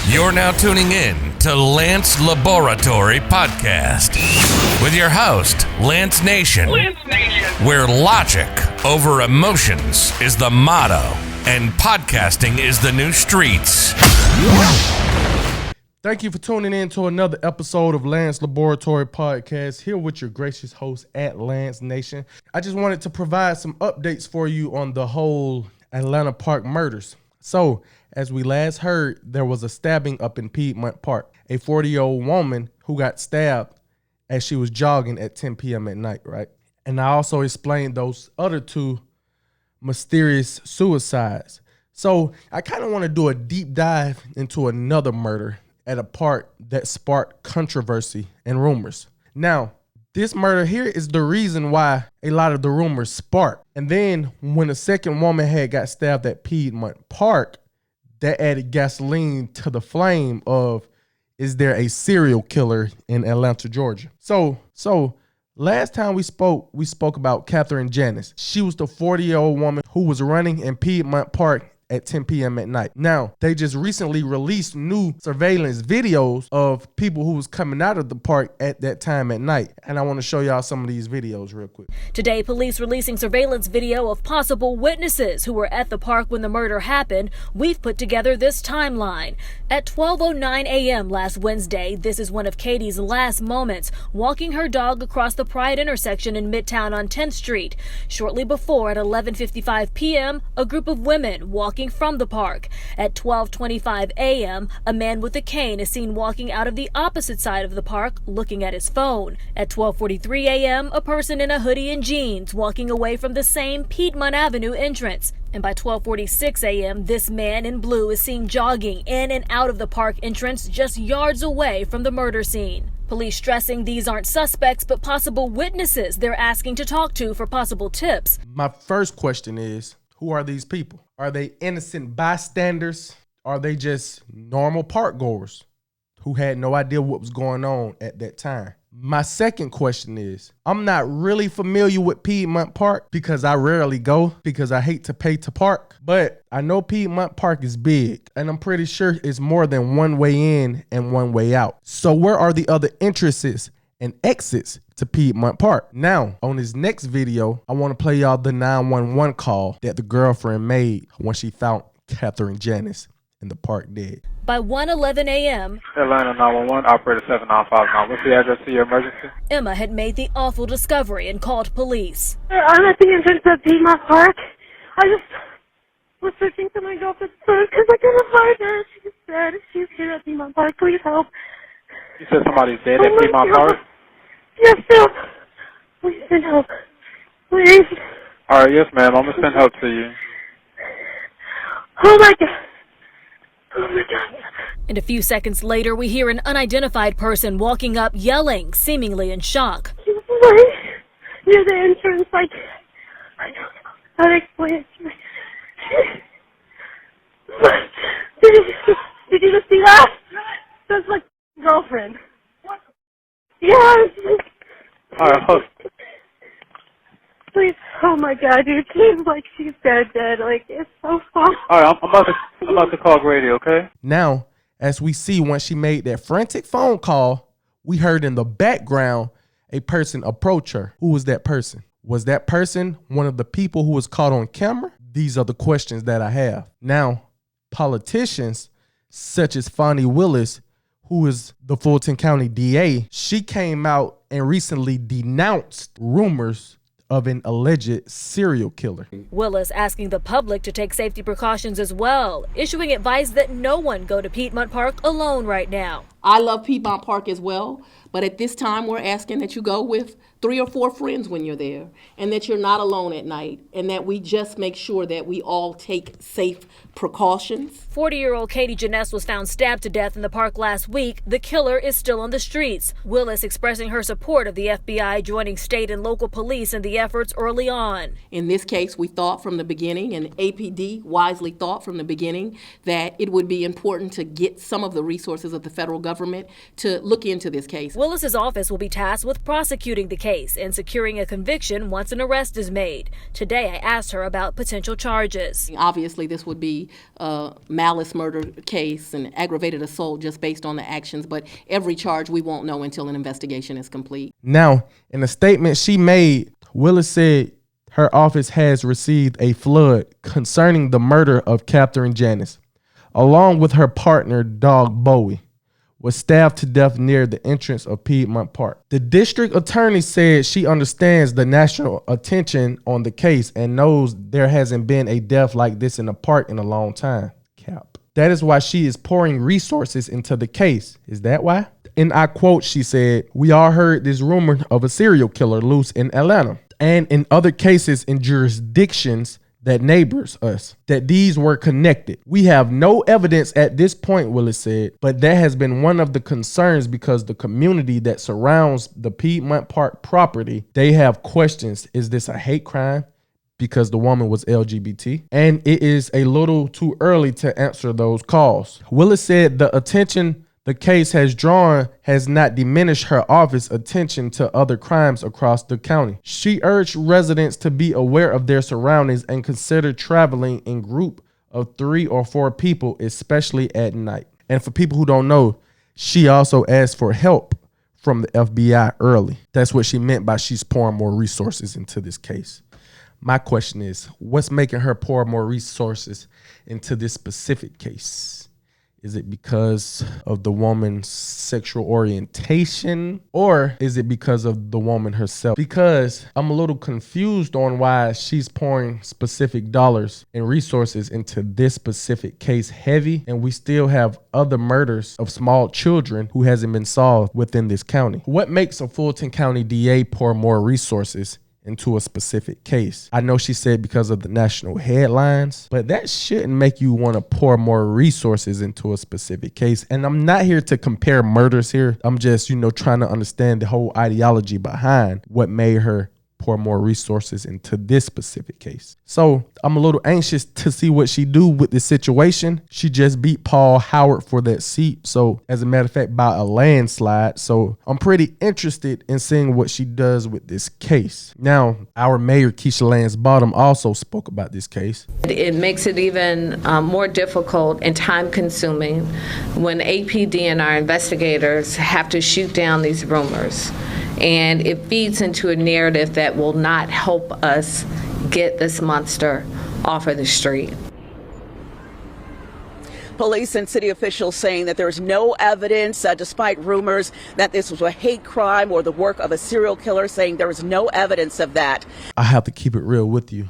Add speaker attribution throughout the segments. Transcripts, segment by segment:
Speaker 1: You're now tuning in to Lance Laboratory Podcast with your host, Lance Nation, where logic over emotions is the motto and podcasting is the new streets.
Speaker 2: Thank you for tuning in to another episode of Lance Laboratory Podcast, here with your gracious host at Lance Nation. I just wanted to provide some updates for you on the whole Atlanta Park murders. So, as we last heard, there was a stabbing up in Piedmont Park. A 40-year-old woman who got stabbed as she was jogging at 10 p.m. at night, right? And I also explained those other two mysterious suicides. So, I kind of want to do a deep dive into another murder at a park that sparked controversy and rumors. Now, this murder here is the reason why a lot of the rumors sparked. And then when the second woman had got stabbed at Piedmont Park, that added gasoline to the flame of, is there a serial killer in Atlanta, Georgia? So last time we spoke about Katie Janness. She was the 40-year-old woman who was running in Piedmont Park at 10 p.m. at night. Now, they just recently released new surveillance videos of people who was coming out of the park at that time at night. And I want to show y'all some of these videos real quick.
Speaker 3: Today, police releasing surveillance video of possible witnesses who were at the park when the murder happened. We've put together this timeline. At 12:09 a.m. last Wednesday, this is one of Katie's last moments, walking her dog across the Pride intersection in Midtown on 10th Street. Shortly before, at 11:55 p.m., a group of women walking from the park. At 12:25 a.m., a man with a cane is seen walking out of the opposite side of the park, looking at his phone. At 12:43 a.m., a person in a hoodie and jeans walking away from the same Piedmont Avenue entrance. And by 12:46 a.m., this man in blue is seen jogging in and out of the park entrance just yards away from the murder scene. Police stressing these aren't suspects, but possible witnesses they're asking to talk to for possible tips.
Speaker 2: My first question is, who are these people? Are they innocent bystanders? Are they just normal park goers who had no idea what was going on at that time? My second question is, I'm not really familiar with Piedmont Park because I rarely go because I hate to pay to park. But I know Piedmont Park is big and I'm pretty sure it's more than one way in and one way out. So where are the other entrances and exits to Piedmont Park? Now, on this next video, I want to play y'all the 911 call that the girlfriend made when she found Katie Janness in the park dead.
Speaker 3: By 1:11 a.m.,
Speaker 4: Atlanta 911, operator 7959. What's the address to your emergency?
Speaker 3: Emma had made the awful discovery and called police.
Speaker 5: I'm at the entrance of Piedmont Park. I just was searching for my girlfriend's phone because I couldn't find her. She's dead. She's here at Piedmont Park. Please help.
Speaker 4: You said somebody's dead at Piedmont Park?
Speaker 5: Yes, help. Please send help. Please.
Speaker 4: All right, yes, ma'am. I'm going to send help to you.
Speaker 5: Oh, my God. Oh, my God.
Speaker 3: And a few seconds later, we hear an unidentified person walking up, yelling, seemingly in shock.
Speaker 5: She was right near the entrance. Like, I don't know how to explain it to you. Did you just see that? That's my girlfriend. What? Yes.
Speaker 4: All right, hold.
Speaker 5: Please, oh my God, dude, she's like, she's dead. Like, it's so fun.
Speaker 4: All right, I'm about to call Grady, okay?
Speaker 2: Now, as we see, when she made that frantic phone call, we heard in the background a person approach her. Who was that person? Was that person one of the people who was caught on camera? These are the questions that I have. Now, politicians such as Fani Willis, who is the Fulton County DA, she came out and recently denounced rumors of an alleged serial killer.
Speaker 3: Willis asking the public to take safety precautions as well, issuing advice that no one go to Piedmont Park alone right now.
Speaker 6: I love Piedmont Park as well, but at this time we're asking that you go with 3 or 4 friends when you're there, and that you're not alone at night, and that we just make sure that we all take safe precautions.
Speaker 3: 40-year-old Katie Janness was found stabbed to death in the park last week. The killer is still on the streets. Willis expressing her support of the FBI joining state and local police in the efforts early on.
Speaker 6: In this case, we thought from the beginning, and APD wisely thought from the beginning, that it would be important to get some of the resources of the federal government government to look into this case.
Speaker 3: Willis's office will be tasked with prosecuting the case and securing a conviction once an arrest is made. Today, I asked her about potential charges.
Speaker 6: Obviously, this would be a malice murder case and aggravated assault just based on the actions, but every charge we won't know until an investigation is complete.
Speaker 2: Now, in a statement she made, Willis said her office has received a flood concerning the murder of Katie Janness, along with her partner, Dog Bowie, was stabbed to death near the entrance of Piedmont Park. The district attorney said she understands the national attention on the case and knows there hasn't been a death like this in the park in a long time. Cap. That is why she is pouring resources into the case. Is that why? And I quote, she said, "We all heard this rumor of a serial killer loose in Atlanta and in other cases in jurisdictions that neighbors us, that these were connected. We have no evidence at this point," Willis said, "but that has been one of the concerns because the community that surrounds the Piedmont Park property, they have questions. Is this a hate crime? Because the woman was LGBT, and it is a little too early to answer those calls." Willis said the attention the case has drawn has not diminished her office attention to other crimes across the county. She urged residents to be aware of their surroundings and consider traveling in group of 3 or 4 people, especially at night. And for people who don't know, she also asked for help from the FBI early. That's what she meant by she's pouring more resources into this case. My question is, what's making her pour more resources into this specific case? Is it because of the woman's sexual orientation, or is it because of the woman herself? Because I'm a little confused on why she's pouring specific dollars and resources into this specific case heavy, and we still have other murders of small children who hasn't been solved within this county. What makes a Fulton County DA pour more resources into a specific case? I know she said because of the national headlines, but that shouldn't make you want to pour more resources into a specific case. And I'm not here to compare murders here. I'm just, trying to understand the whole ideology behind what made her pour more resources into this specific case. So I'm a little anxious to see what she do with this situation. She just beat Paul Howard for that seat. So as a matter of fact, by a landslide. So I'm pretty interested in seeing what she does with this case. Now, our mayor, Keisha Lance Bottom, also spoke about this case.
Speaker 7: It makes it even more difficult and time consuming when APD and our investigators have to shoot down these rumors. And it feeds into a narrative that will not help us get this monster off of the street.
Speaker 8: Police and city officials saying that there's no evidence, despite rumors that this was a hate crime or the work of a serial killer, saying there is no evidence of that.
Speaker 2: I have to keep it real with you.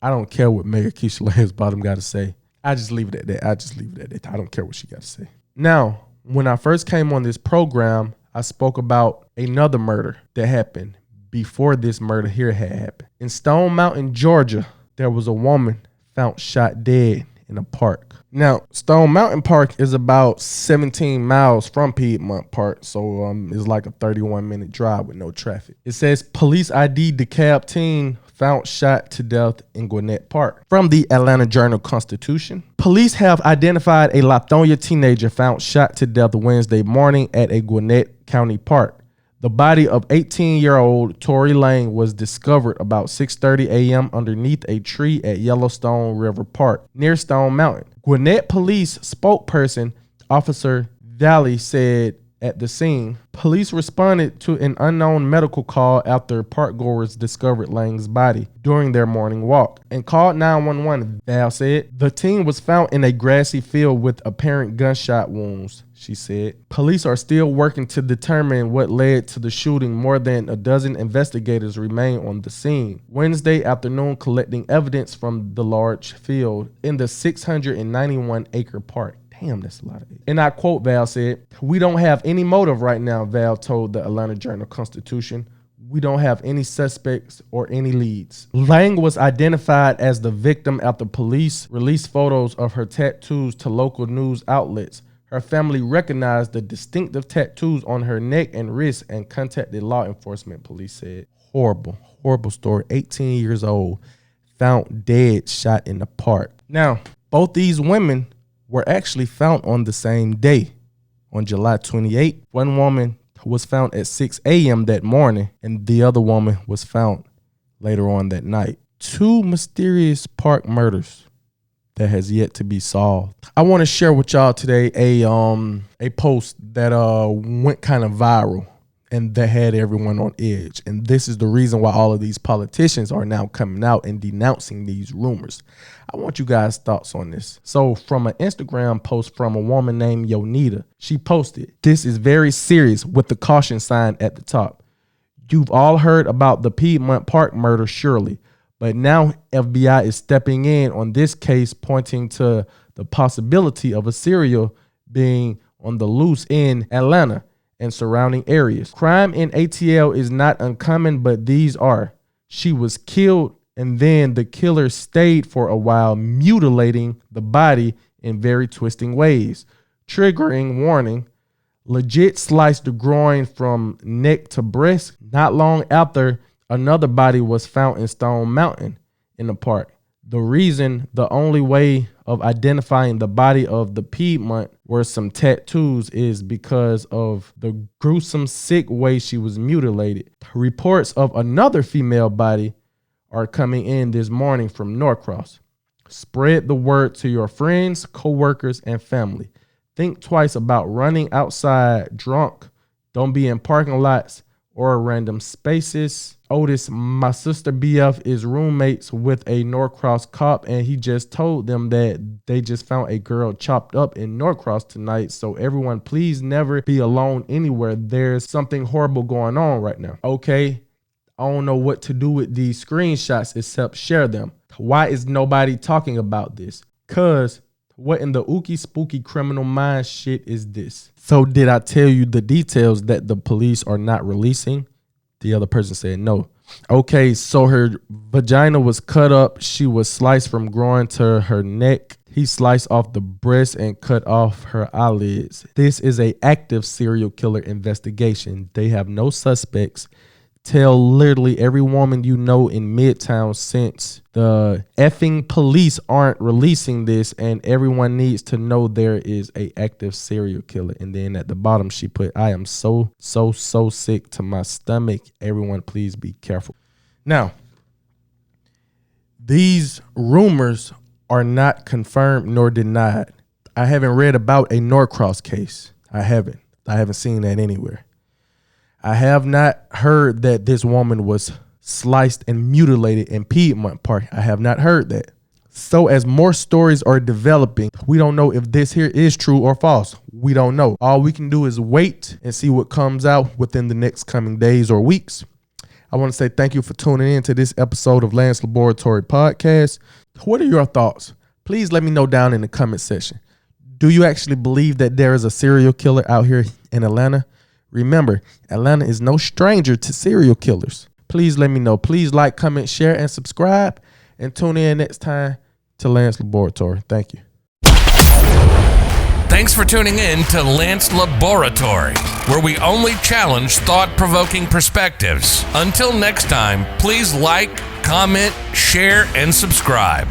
Speaker 2: I don't care what Mayor Keisha Lance Bottom got to say. I just leave it at that. I don't care what she got to say. Now, when I first came on this program, I spoke about another murder that happened before this murder here had happened. In Stone Mountain, Georgia, there was a woman found shot dead in a park. Now, Stone Mountain Park is about 17 miles from Piedmont Park, so it's like a 31-minute drive with no traffic. It says police ID DeKalb teen found shot to death in Gwinnett Park. From the Atlanta Journal-Constitution, police have identified a Lithonia teenager found shot to death Wednesday morning at a Gwinnett County park. The body of 18-year-old Torri Lang was discovered about 6:30 a.m. underneath a tree at Yellowstone River Park near Stone Mountain. Gwinnett Police spokesperson Officer Valley said at the scene, police responded to an unknown medical call after parkgoers discovered Lang's body during their morning walk and called 911. Val said the teen was found in a grassy field with apparent gunshot wounds, she said. Police are still working to determine what led to the shooting. More than a dozen investigators remain on the scene Wednesday afternoon collecting evidence from the large field in the 691-acre park. Damn, that's a lot of it. And I quote, Val said, "We don't have any motive right now," Val told the Atlanta Journal-Constitution. "We don't have any suspects or any leads." Lang was identified as the victim after police released photos of her tattoos to local news outlets. Her family recognized the distinctive tattoos on her neck and wrist and contacted law enforcement, police said. Horrible, horrible story. 18 years old, found dead, shot in the park. Now, both these women were actually found on the same day, on July 28th. One woman was found at 6 a.m. that morning, and the other woman was found later on that night. 2 mysterious park murders that has yet to be solved. I want to share with y'all today a post that went kind of viral and that had everyone on edge. And this is the reason why all of these politicians are now coming out and denouncing these rumors. I want you guys' thoughts on this. So from an Instagram post from a woman named Yonita, she posted, "This is very serious," with the caution sign at the top. "You've all heard about the Piedmont Park murder, surely. But now FBI is stepping in on this case, pointing to the possibility of a serial being on the loose in Atlanta and surrounding areas. Crime in ATL is not uncommon, but these are. She was killed, and then the killer stayed for a while, mutilating the body in very twisting ways. Triggering warning, legit sliced the groin from neck to breast. Not long after, another body was found in Stone Mountain in the park. The reason, the only way of identifying the body of the Piedmont were some tattoos, is because of the gruesome, sick way she was mutilated. Reports of another female body are coming in this morning from Norcross. Spread the word to your friends, co-workers, and family. Think twice about running outside drunk. Don't be in parking lots or random spaces. Otis, my sister BF, is roommates with a Norcross cop, and he just told them that they just found a girl chopped up in Norcross tonight. So everyone, please never be alone anywhere. There's something horrible going on right now." Okay, I don't know what to do with these screenshots except share them. Why is nobody talking about this? Cause what in the ookie spooky criminal mind shit is this? So did I tell you the details that the police are not releasing? The other person said no. Okay, so her vagina was cut up. She was sliced from groin to her neck. He sliced off the breast and cut off her eyelids. This is an active serial killer investigation. They have no suspects. Tell literally every woman you know in Midtown, since the effing police aren't releasing this, and everyone needs to know there is a active serial killer. And then at the bottom she put, "I am so sick to my stomach. Everyone please be careful." Now, these rumors are not confirmed nor denied. I haven't read about a Norcross case. I haven't seen that anywhere. I have not heard that this woman was sliced and mutilated in Piedmont Park. I have not heard that. So as more stories are developing, we don't know if this here is true or false. We don't know. All we can do is wait and see what comes out within the next coming days or weeks. I want to say thank you for tuning in to this episode of Lance Laboratory Podcast. What are your thoughts? Please let me know down in the comment section. Do you actually believe that there is a serial killer out here in Atlanta? Remember, Atlanta is no stranger to serial killers. Please let me know. Please like, comment, share, and subscribe. And tune in next time to Lance Laboratory. Thank you.
Speaker 1: Thanks for tuning in to Lance Laboratory, where we only challenge thought-provoking perspectives. Until next time, please like, comment, share, and subscribe.